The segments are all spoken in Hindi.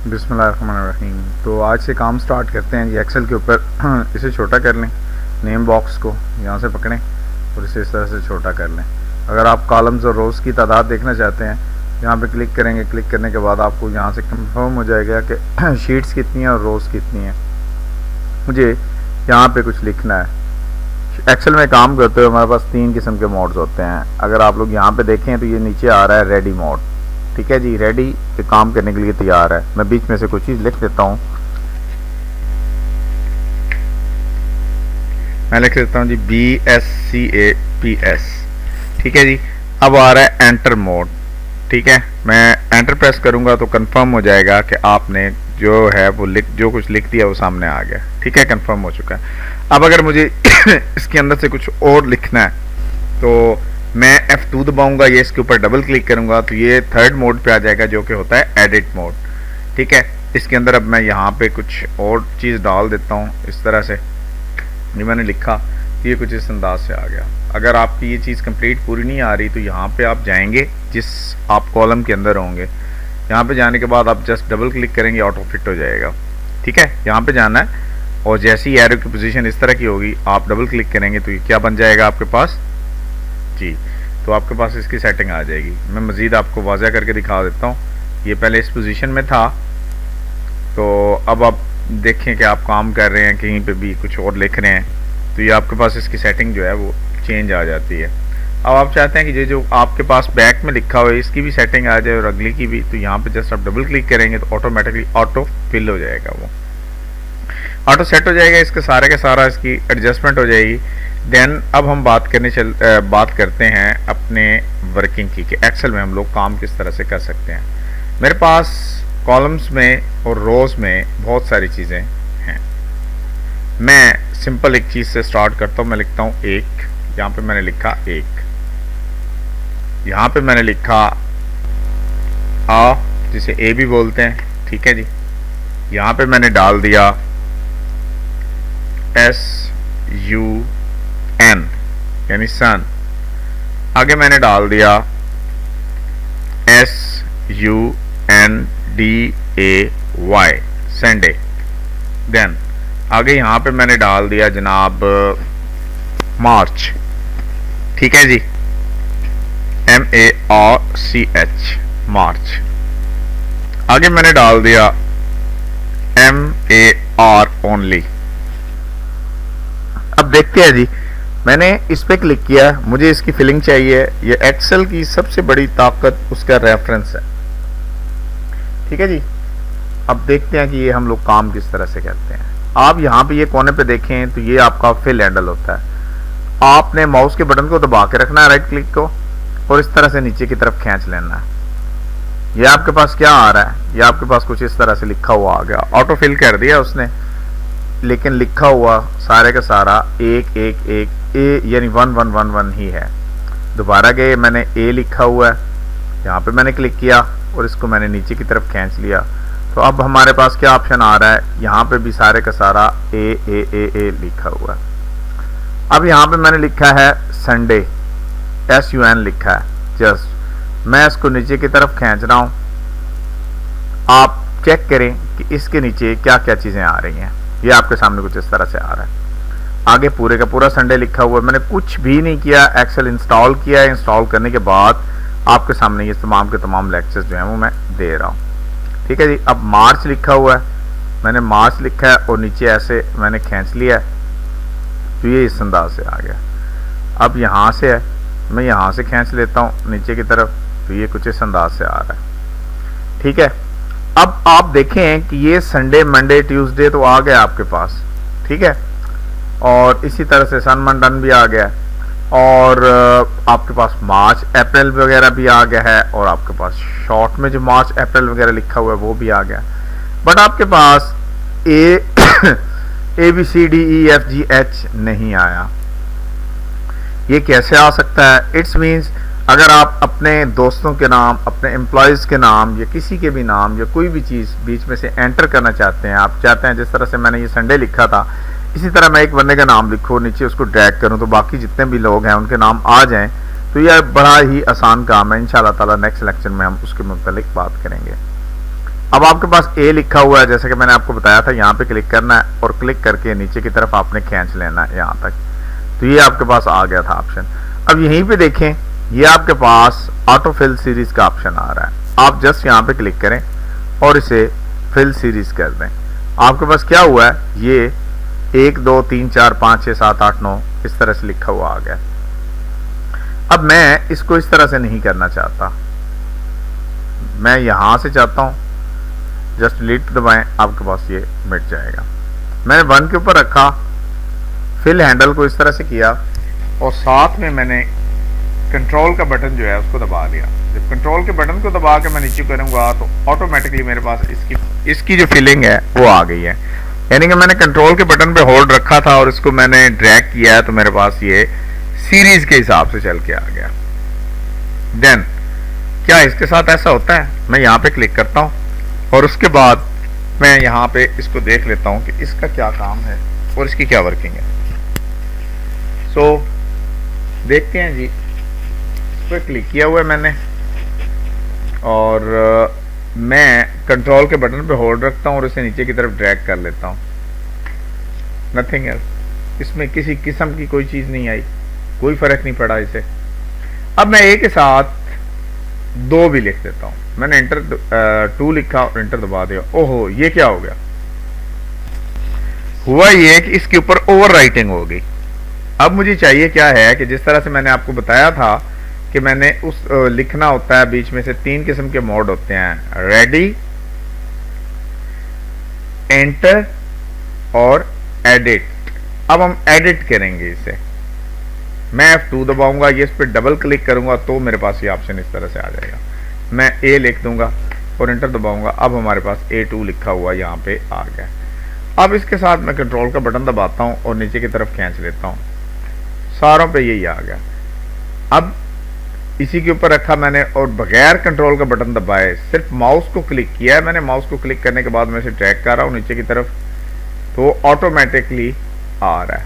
बिस्मिल्लाहिर्रहमानिर्रहीम। तो आज से काम स्टार्ट करते हैं जी एक्सेल के ऊपर। इसे छोटा कर लें, नेम बॉक्स को यहाँ से पकड़ें और इसे इस तरह से छोटा कर लें। अगर आप कॉलम्स और रोज़ की तादाद देखना चाहते हैं, यहाँ पे क्लिक करेंगे। क्लिक करने के बाद आपको यहाँ से कंफर्म हो जाएगा कि शीट्स कितनी हैं और रोज़ कितनी हैं। मुझे यहाँ पे कुछ लिखना है। एक्सेल में काम करते हुए हमारे पास 3 किस्म के मोड्स होते हैं। अगर आप लोग यहाँ पे देखें तो ये नीचे आ रहा है रेडी मोड। ठीक है जी, रेडी पे काम करने के लिए तैयार है। मैं बीच में से कुछ चीज़ लिख देता हूँ। मैं लिख देता हूँ जी BSCAPS। ठीक है जी। अब आ रहा है एंटर मोड। ठीक है, मैं एंटर प्रेस करूँगा तो कंफर्म हो जाएगा कि आपने जो है वो जो कुछ लिख दिया वो सामने आ गया। ठीक है, कंफर्म हो चुका है। अब अगर मुझे इसके अंदर से कुछ और लिखना है तो मैं F2 दबाऊंगा, ये इसके ऊपर डबल क्लिक करूंगा तो ये थर्ड मोड पे आ जाएगा जो कि होता है एडिट मोड। ठीक है, इसके अंदर अब मैं यहाँ पे कुछ और चीज़ डाल देता हूँ। इस तरह से ये मैंने लिखा, ये कुछ इस अंदाज से आ गया। अगर आपकी ये चीज़ कंप्लीट पूरी नहीं आ रही तो यहाँ पे आप जाएंगे, जिस आप कॉलम के अंदर होंगे, यहाँ पे जाने के बाद आप जस्ट डबल क्लिक करेंगे, ऑटो फिट हो जाएगा। ठीक है, यहाँ पे जाना है और जैसे ही एरो की पोजीशन इस तरह की होगी आप डबल क्लिक करेंगे तो ये क्या बन जाएगा आपके पास जी। तो आपके पास इसकी सेटिंग आ जाएगी। मैं मज़ीद आपको वाज़ह करके दिखा देता हूँ। ये पहले इस पोजीशन में था, तो अब आप देखें कि आप काम कर रहे हैं, कहीं पे भी कुछ और लिख रहे हैं तो ये आपके पास इसकी सेटिंग जो है वो चेंज आ जाती है। अब आप चाहते हैं कि ये जो आपके पास बैक में लिखा हुआ है इसकी भी सेटिंग आ जाए और अगली की भी, तो यहाँ पे जस्ट आप डबल क्लिक करेंगे तो ऑटोमेटिकली ऑटो फिल हो जाएगा, वो ऑटो सेट हो जाएगा। इसके सारे का सारा इसकी एडजस्टमेंट हो जाएगी। देन अब हम बात करते हैं अपने वर्किंग की कि एक्सेल में हम लोग काम किस तरह से कर सकते हैं। मेरे पास कॉलम्स में और रोज़ में बहुत सारी चीज़ें हैं। मैं सिंपल एक चीज़ से स्टार्ट करता हूँ। मैं लिखता हूँ एक, यहाँ पे मैंने लिखा एक, यहाँ पे मैंने लिखा आ, जिसे ए भी बोलते हैं। ठीक है जी, यहाँ पे मैंने डाल दिया SUN यानी सन। आगे मैंने डाल दिया SUNDAY संडे। देन आगे यहाँ पे मैंने डाल दिया जनाब मार्च। ठीक है जी, MARCH मार्च। आगे मैंने डाल दिया MAR ओनली। अब देखते हैं जी, मैंने इस पे क्लिक किया, मुझे इसकी फिलिंग चाहिए। ये एक्सेल की सबसे बड़ी ताकत उसका रेफरेंस है। ठीक है जी, अब देखते हैं कि ये हम लोग काम किस तरह से करते हैं। आप यहाँ पे ये कोने पे देखें तो ये आपका फिल हैंडल होता है। आपने माउस के बटन को दबा के रखना है, राइट क्लिक को, और इस तरह से नीचे की तरफ खींच लेना है। ये आपके पास क्या आ रहा है, ये आपके पास कुछ इस तरह से लिखा हुआ आ गया। ऑटो फिल कर दिया उसने, लेकिन लिखा हुआ सारे का सारा 111 ए यानी 1111 ही है। दोबारा गए, मैंने ए लिखा हुआ है, यहाँ पे मैंने क्लिक किया और इसको मैंने नीचे की तरफ खींच लिया। तो अब हमारे पास क्या ऑप्शन आ रहा है, यहाँ पे भी सारे का सारा ए लिखा हुआ है। अब यहाँ पे मैंने लिखा है संडे, SUN लिखा है। जस्ट मैं इसको नीचे की तरफ खींच रहा हूँ। आप चेक करें कि इसके नीचे क्या क्या चीज़ें आ रही हैं। ये आपके सामने कुछ इस तरह से आ रहा है। आगे पूरे का पूरा संडे लिखा हुआ है। मैंने कुछ भी नहीं किया, एक्सेल इंस्टॉल किया है। इंस्टॉल करने के बाद आपके सामने ये तमाम के तमाम लेक्चर्स जो हैं वो मैं दे रहा हूँ। ठीक है जी, अब मार्च लिखा हुआ है, मैंने मार्च लिखा है और नीचे ऐसे मैंने खींच लिया है तो ये इस अंदाज से आ गया। अब यहाँ से है, मैं यहाँ से खींच लेता हूँ नीचे की तरफ तो ये कुछ इस अंदाज से आ रहा है। ठीक है, अब आप देखें कि ये संडे मंडे ट्यूसडे तो आ गया आपके पास। ठीक है, और इसी तरह से सन मंडन भी आ गया और आपके पास मार्च अप्रैल वगैरह भी आ गया है और आपके पास शॉर्ट में जो मार्च अप्रैल वगैरह लिखा हुआ है वो भी आ गया। बट आपके पास ABCDEFGH नहीं आया। ये कैसे आ सकता है? इट्स मीन्स अगर आप अपने दोस्तों के नाम, अपने एम्प्लॉयज़ के नाम या किसी के भी नाम या कोई भी चीज़ बीच में से एंटर करना चाहते हैं, आप चाहते हैं जिस तरह से मैंने ये संडे लिखा था इसी तरह मैं एक बंदे का नाम लिखूँ, नीचे उसको ड्रैग करूँ तो बाकी जितने भी लोग हैं उनके नाम आ जाएं, तो यह बड़ा ही आसान काम है। इंशाल्लाह ताला नेक्स्ट लेक्चर में हम उसके मुतालिक बात करेंगे। अब आपके पास ए लिखा हुआ है, जैसे कि मैंने आपको बताया था, यहाँ पे क्लिक करना है और क्लिक करके नीचे की तरफ आपने खींच लेना है यहाँ तक। तो ये आपके पास आ गया था ऑप्शन। अब यहीं पे देखें, ये आपके पास ऑटो फिल सीरीज का ऑप्शन आ रहा है। आप जस्ट यहाँ पे क्लिक करें और इसे फिल सीरीज कर दें। आपके पास क्या हुआ है, ये 1 2 3 4 5 6 7 8 9 इस तरह से लिखा हुआ आ गया। अब मैं इसको इस तरह से नहीं करना चाहता, मैं यहां से चाहता हूं जस्ट डिलीट दबाएं, आपके पास ये मिट जाएगा। मैंने 1 के ऊपर रखा, फिल हैंडल को इस तरह से किया और साथ में मैंने कंट्रोल का बटन जो है उसको दबा लिया। जब कंट्रोल के बटन को दबा के मैं नीचे करूंगा तो ऑटोमेटिकली मेरे पास इसकी जो फिलिंग है वो आ गई है। यानी कि मैंने कंट्रोल के बटन पे होल्ड रखा था और इसको मैंने ड्रैग किया है तो मेरे पास ये सीरीज के हिसाब से चल के आ गया। देन क्या इसके साथ ऐसा होता है, मैं यहाँ पे क्लिक करता हूँ और उसके बाद मैं यहाँ पे इसको देख लेता हूँ कि इसका क्या काम है और इसकी क्या वर्किंग है। सो देखते हैं जी, इस पर क्लिक किया हुआ है मैंने और मैं कंट्रोल के बटन पे होल्ड रखता हूँ और इसे नीचे की तरफ ड्रैग कर लेता हूँ। नथिंग एल्स, इसमें किसी किस्म की कोई चीज़ नहीं आई, कोई फर्क नहीं पड़ा इसे। अब मैं ए के साथ 2 भी लिख देता हूँ। मैंने एंटर 2 लिखा और एंटर दबा दिया। ओहो, ये क्या हो गया, हुआ ये कि इसके ऊपर ओवर राइटिंग हो गई। अब मुझे चाहिए क्या है कि जिस तरह से मैंने आपको बताया था कि मैंने उस लिखना होता है, बीच में से 3 किस्म के मोड होते हैं, रेडी, एंटर और एडिट। अब हम एडिट करेंगे इसे। मैं F2 दबाऊंगा, ये इस पर डबल क्लिक करूंगा तो मेरे पास ये ऑप्शन इस तरह से आ जाएगा। मैं A लिख दूंगा और एंटर दबाऊंगा। अब हमारे पास A2 लिखा हुआ यहाँ पे आ गया। अब इसके साथ मैं कंट्रोल का बटन दबाता हूँ और नीचे की तरफ खींच लेता हूँ, सारों पे यही आ गया। अब इसी के ऊपर रखा मैंने और बगैर कंट्रोल का बटन दबाए सिर्फ माउस को क्लिक किया है मैंने। माउस को क्लिक करने के बाद मैं इसे ड्रैग कर रहा हूँ नीचे की तरफ तो ऑटोमेटिकली आ रहा है।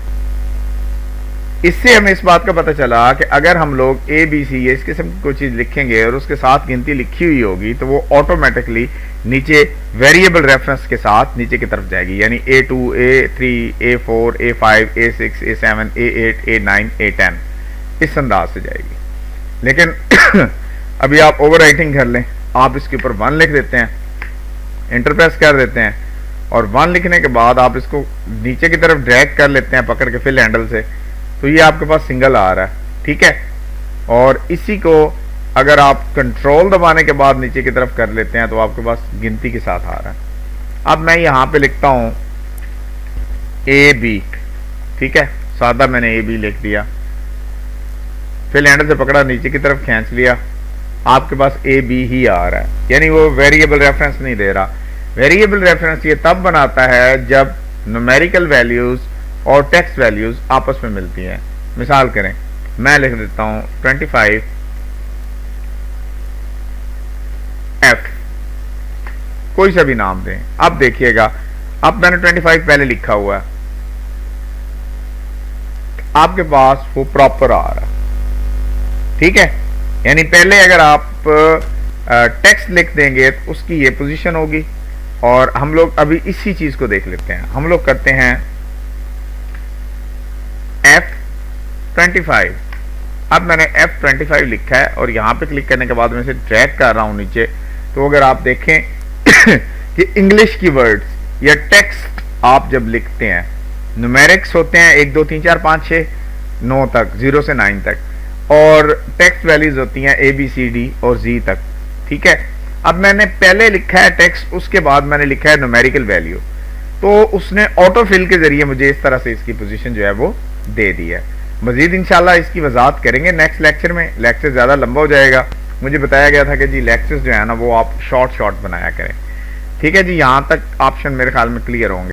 इससे हमें इस बात का पता चला कि अगर हम लोग ABC या इस किस्म की कोई चीज़ लिखेंगे और उसके साथ गिनती लिखी हुई होगी तो वो ऑटोमेटिकली नीचे वेरिएबल रेफरेंस के साथ नीचे की तरफ जाएगी। यानी A2, A3, A4, A5, A6, A7, A8, A9, A10 इस अंदाज से जाएगी। लेकिन अभी आप ओवर राइटिंग कर लें, आप इसके ऊपर 1 लिख देते हैं, एंटर प्रेस कर देते हैं और 1 लिखने के बाद आप इसको नीचे की तरफ ड्रैग कर लेते हैं पकड़ के फिल हैंडल से, तो ये आपके पास सिंगल आ रहा है। ठीक है, और इसी को अगर आप कंट्रोल दबाने के बाद नीचे की तरफ कर लेते हैं तो आपके पास गिनती के साथ आ रहा है। अब मैं यहाँ पे लिखता हूँ AB। ठीक है, सादा मैंने AB लिख दिया, फिर हैंडल से पकड़ा, नीचे की तरफ खींच लिया, आपके पास AB ही आ रहा है। यानी वो वेरिएबल रेफरेंस नहीं दे रहा। वेरिएबल रेफरेंस ये तब बनाता है जब न्यूमेरिकल वैल्यूज और टेक्स्ट वैल्यूज आपस में मिलती हैं। मिसाल करें, मैं लिख देता हूं 25F, कोई सा भी नाम दें। अब देखिएगा, अब मैंने 25 पहले लिखा हुआ है, आपके पास वो प्रॉपर आ रहा है। ठीक है, यानी पहले अगर आप टेक्स्ट लिख देंगे तो उसकी ये पोजीशन होगी। और हम लोग अभी इसी चीज को देख लेते हैं। हम लोग करते हैं F25। अब मैंने F25 लिखा है और यहां पे क्लिक करने के बाद मैं इसे ड्रैग कर रहा हूं नीचे। तो अगर आप देखें कि इंग्लिश की वर्ड्स या टेक्स्ट आप जब लिखते हैं, न्यूमेरिक्स होते हैं 1 2 3 4 5 6 9 तक, 0 से 9 तक, और टेक्स्ट वैल्यूज होती हैं ABCD और Z तक। ठीक है, अब मैंने पहले लिखा है टेक्स्ट, उसके बाद मैंने लिखा है न्यूमेरिकल वैल्यू, तो उसने ऑटो फिल के जरिए मुझे इस तरह से इसकी पोजीशन जो है वो दे दी है। मजीद इंशाल्लाह इसकी वजाहत करेंगे नेक्स्ट लेक्चर में। लेक्चर ज़्यादा लंबा हो जाएगा। मुझे बताया गया था कि जी लेक्चर्स जो है ना वो आप शॉर्ट बनाया करें। ठीक है जी, यहाँ तक ऑप्शन मेरे ख्याल में क्लियर होंगे।